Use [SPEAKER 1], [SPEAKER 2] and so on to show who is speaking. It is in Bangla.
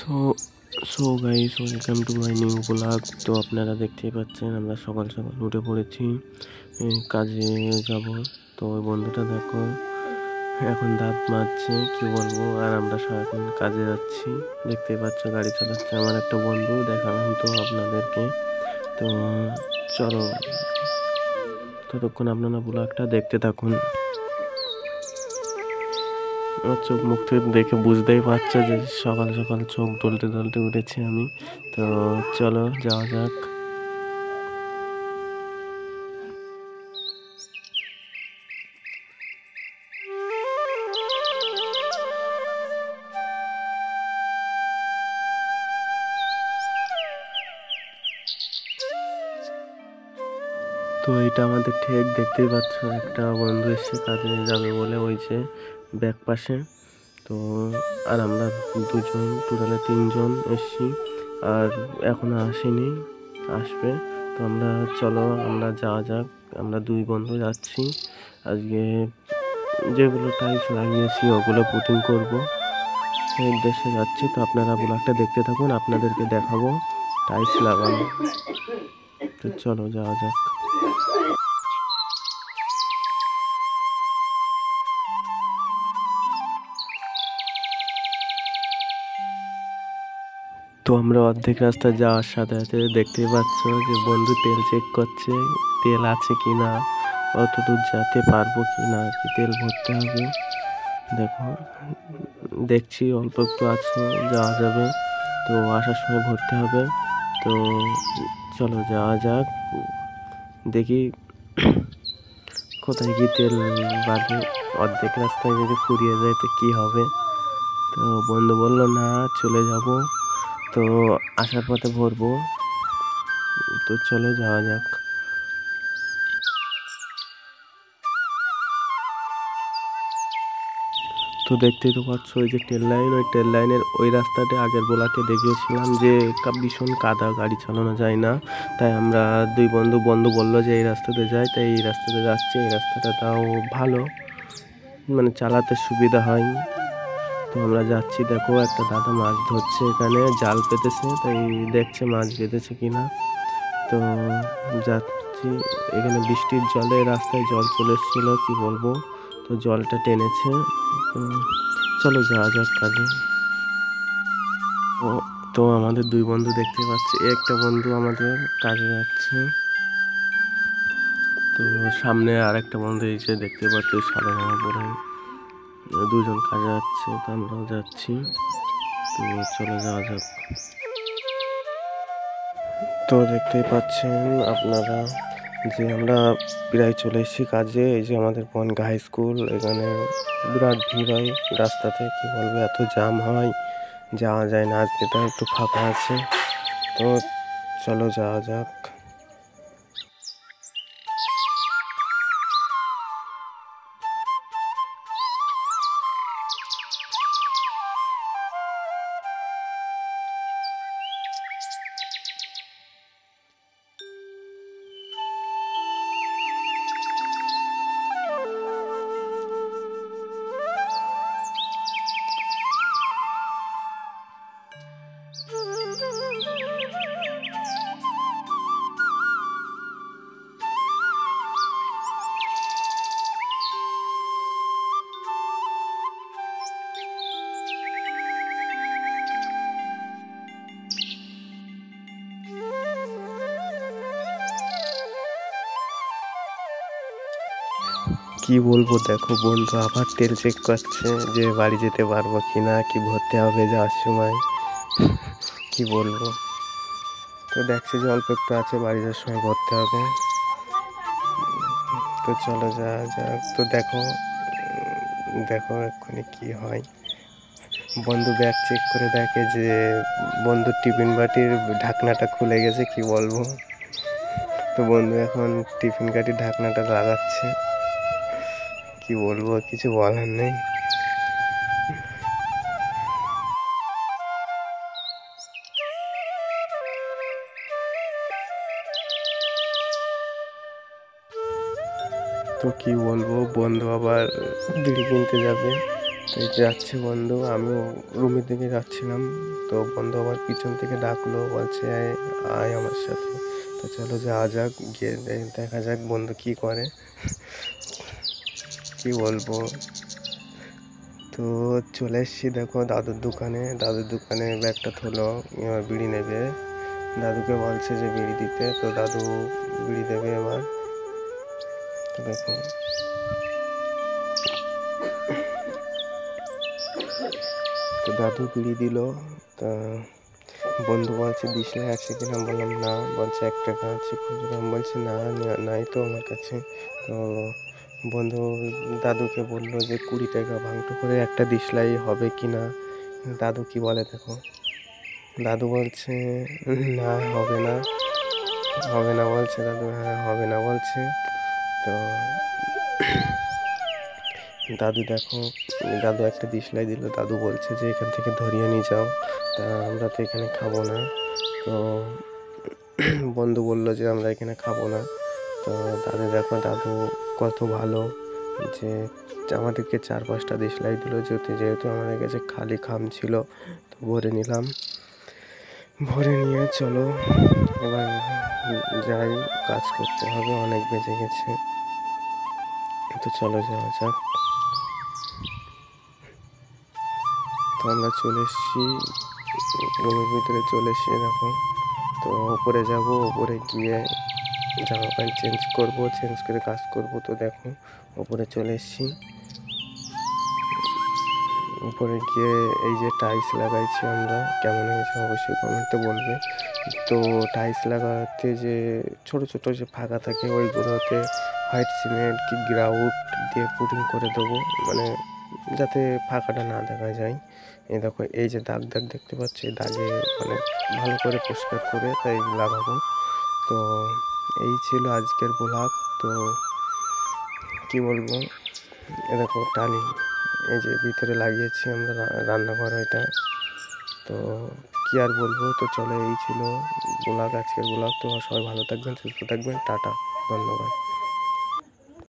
[SPEAKER 1] So so guys, welcome to my new blog. তো আপনারা দেখতেই পাচ্ছেন আমরা সকাল সকাল উঠে পড়েছি, কাজে যাব। তো ওই বন্ধুটা দেখো এখন দাঁত মাজছে, কি বলবো। আর আমরা সারাদিন কাজে যাচ্ছি, দেখতেই পাচ্ছ গাড়ি চালাচ্ছে আমার একটা বন্ধু, দেখালাম তো আপনাদেরকে। তো চলো, ততক্ষণ আপনারা ব্লগটা দেখতে থাকুন। আমার চোখ মুখ থেকে দেখে বুঝতেই পারছো যে সকাল সকাল চোখ ডলতে ডলতে উঠেছি আমি। তো চলো যাওয়া যাক। তো এটা আমাদের ঠিক দেখতেই পাচ্ছ, একটা বন্ধু এসে কাজে যাবে বলে ওই যে ব্যাক পাশে। তো আর আমরা দুজন, টোটালে তিনজন এসছি, আর এখনো আসেনি, আসবে। তো আমরা চলো আমরা যাওয়া যাক। আমরা দুই বন্ধু যাচ্ছি, আজকে যেগুলো টাইলস লাগিয়েছি ওগুলো পুটিং করব, সেই উদ্দেশ্যে যাচ্ছি। তো আপনারা ব্লগটা দেখতে থাকুন, আপনাদেরকে দেখাবো টাইলস লাগানো। তো চলো যাওয়া যাক। তো আমরা অর্ধেক রাস্তা যাওয়ার সাথে সাথে দেখতেই পাচ্ছ যে বন্ধু তেল চেক করছে, তেল আছে কি না, অত দূর যেতে পারবো কি না, কি তেল ভরতে হবে। দেখো, দেখছি অল্প একটু আছে, যাওয়া যাবে। তো আসার সময় ভরতে হবে। তো চলো যাওয়া যাক, দেখি কোথায় কি তেল বাঁধে। অর্ধেক রাস্তায় যদি ফুরিয়ে যায় তো কী হবে। তো বন্ধু বললো না, চলে যাব, তো আসার পথে ভরবো। তো চলো যাওয়া যাক। তো দেখতেই তো পাচ্ছ ওই যে ট্রেন লাইন, ওই ট্রেন লাইনের ওই রাস্তাটা আগের বেলাতে দেখিয়েছিলাম যে ভীষণ কাদা, গাড়ি চালানো যায় না। তাই আমরা দুই বন্ধু বললো যে এই রাস্তাতে যাই, তাই এই রাস্তাতে যাচ্ছি। এই রাস্তাটা তাও ভালো, মানে চালাতে সুবিধা হয়। তো আমরা যাচ্ছি, দেখো একটা দাদা মাছ ধরছে, এখানে জাল পেতেছে, তাই দেখছে মাছ বেঁধেছে কিনা। তো যাচ্ছি, এখানে বৃষ্টির জলে রাস্তায় জল চলে এসেছিলো, কি বলবো। তো জলটা টেনেছে। তো চলো যাওয়া যাক কাজে। ও, তো আমাদের দুই বন্ধু দেখতে পাচ্ছি, একটা বন্ধু আমাদের কাজে যাচ্ছে। তো সামনে আর একটা বন্ধু এসে দেখতে পাচ্ছি সাদা জামা পরে, দুজন কাজে যাচ্ছে, তো আমরাও যাচ্ছি। তো চলে যাওয়া যাক। তো দেখতেই পাচ্ছেন আপনারা যে আমরা প্রায় চলে এসেছি কাজে। এই যে আমাদের বনগাঁ হাই স্কুল, এখানে বিরাট ভিড় হয় রাস্তাতে, কি বলবো, এত জ্যাম হয়, যাওয়া যায় না। আজকে তো একটু ফাঁকা আছে, তো চলো যাওয়া যাক। কি বলবো, দেখো বন্ধু আবার তেল চেক করছে যে বাড়ি যেতে পারবো কি না, কি ভরতে হবে যাওয়ার সময়, কি বলবো। তো দেখছি যে অল্প একটু আছে, বাড়ি যাওয়ার সময় ভরতে হবে। তো চলো যাওয়া যাক। তো দেখো, দেখো এক্ষুনি কি হয়। বন্ধু ব্যাগ চেক করে দেখে যে বন্ধুর টিফিন বাটির ঢাকনাটা খুলে গেছে, কি বলবো। তো বন্ধু এখন টিফিন বাটির ঢাকনাটা লাগাচ্ছে, কি বলবো, কিছু বলার নেই। তো কি বলবো, বন্ধু আবার বিড়ি কিনতে যাবে, তো এই যাচ্ছে বন্ধু, আমিও রুমের দিকে যাচ্ছিলাম। তো বন্ধু আমার পিছন থেকে ডাকলো, বলছে আয় আয় আমার সাথে। তো চলো যাওয়া যাক, গিয়ে দেখা যাক বন্ধু কি করে। কি বলবো, তো চলে এসছি দেখো দাদুর দোকানে। দাদুর দোকানে ব্যাগটা থলো, এবার বিড়ি নেবে। দাদুকে বলছে যে বিড়ি দিতে, তো দাদু বিড়ি দেবে এবার। তো দেখো, তো দাদু বিড়ি দিল। তা বন্ধু বলছে দিশলাই আছে কিনা, বললাম না। বলছে 1 টাকা আছে, খুচরো। বলছে না নাই তো আমার কাছে। তো বন্ধু দাদুকে বললো যে 20 টাকা ভাঙটো করে একটা দিশলাই হবে কি না। দাদু কি বলে দেখো, দাদু বলছে না হবে না, হবে না বলছে দাদু। হ্যাঁ হবে না বলছে। তো দাদু দেখো, দাদু একটা দিশলাই দিল। দাদু বলছে যে এখান থেকে ধরিয়ে নিয়ে যাও, তা আমরা তো এখানে খাবো না। তো বন্ধু বললো যে আমরা এখানে খাবো না। তো দাদু দেখো, দাদু কত ভালো, যে আমাদেরকে 4-5টা দেশলাই দিল। যেহেতু যেহেতু আমাদের কাছে খালি খাম ছিল, তো ভরে নিলাম। ভরে নিয়ে চলো এবার যাই, কাজ করতে হবে, অনেক বেজে গেছে। তো চলো যাওয়া যাক। তো আমরা চলে এসেছি, রুমের ভিতরে চলে এসেছি দেখো। তো ওপরে যাব, ওপরে গিয়ে জামা প্যান্ট চেঞ্জ করব, চেঞ্জ করে কাজ করব। তো দেখো ওপরে চলে এসেছি। উপরে গিয়ে এই যে টাইলস লাগাইছি আমরা, কেমন হয়েছে অবশ্যই কমেন্টে বলবে। তো টাইলস লাগাতে যে ছোট ছোট যে ফাঁকা থাকে, ওইগুলোতে হোয়াইট সিমেন্ট কি গ্রাউট দিয়ে পুটিং করে দেবো, মানে যাতে ফাঁকাটা না দেখা যায়। এই দেখো এই যে দাগ দাগ দেখতে পাচ্ছি, এই দাগে মানে ভালো করে পরিষ্কার করে তাই লাগাবো। তো এই ছিল আজকের ব্লগ। তো কি বলবো, এ দেখো টালি এই যে ভিতরে লাগিয়েছি আমরা, রান্নাঘর এটা। তো কি আর বলবো, তো চলো এই ছিল ব্লগ, আজকের ব্লগ। তো সবাই ভালো থাকবেন, সুস্থ থাকবেন, টাটা, ধন্যবাদ।